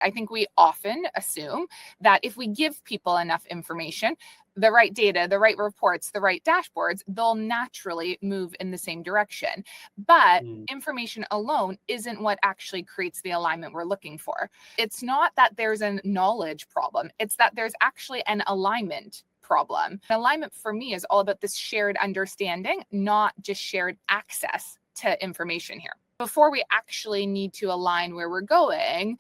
I think we often assume that if we give people enough information, the right data, the right reports, the right dashboards, they'll naturally move in the same direction. But information alone isn't what actually creates the alignment we're looking for. It's not that there's a knowledge problem, it's that there's actually an alignment problem. Alignment for me is all about this shared understanding, not just shared access to information here. Before we actually need to align where we're going,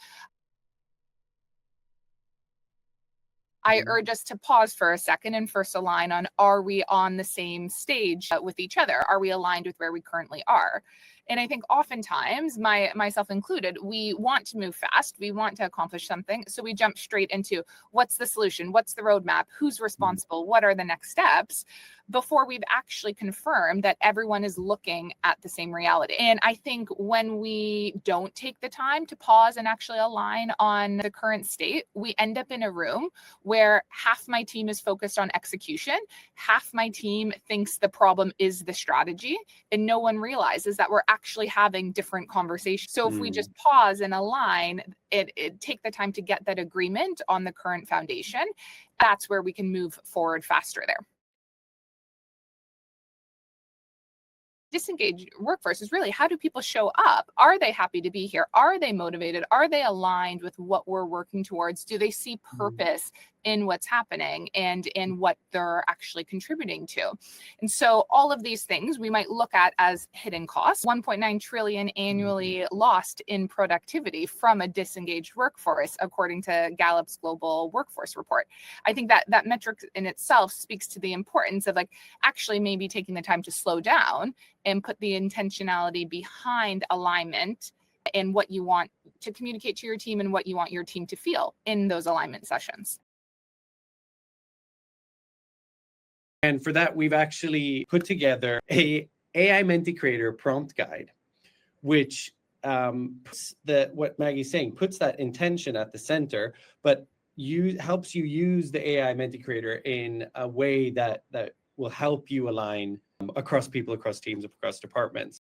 I urge us to pause for a second and first align on, are we on the same stage with each other? Are we aligned with where we currently are? And I think oftentimes, myself included, we want to move fast. We want to accomplish something. So we jump straight into what's the solution? What's the roadmap? Who's responsible? What are the next steps? Before we've actually confirmed that everyone is looking at the same reality. And I think when we don't take the time to pause and actually align on the current state, we end up in a room where half my team is focused on execution, half my team thinks the problem is the strategy, and no one realizes that we're actually having different conversations. So if we just pause and align, it take the time to get that agreement on the current foundation, that's where we can move forward faster there. Disengaged workforce is really, how do people show up? Are they happy to be here? Are they motivated? Are they aligned with what we're working towards? Do they see purpose in what's happening and in what they're actually contributing to? And so all of these things we might look at as hidden costs. 1.9 trillion annually lost in productivity from a disengaged workforce, according to Gallup's global workforce report. I think that that metric in itself speaks to the importance of actually maybe taking the time to slow down and put the intentionality behind alignment and what you want to communicate to your team and what you want your team to feel in those alignment sessions. And for that, we've actually put together a AI Menti Creator prompt guide, which puts what Maggie's saying, puts that intention at the center, but helps you use the AI Menti Creator in a way that will help you align across people, across teams, across departments.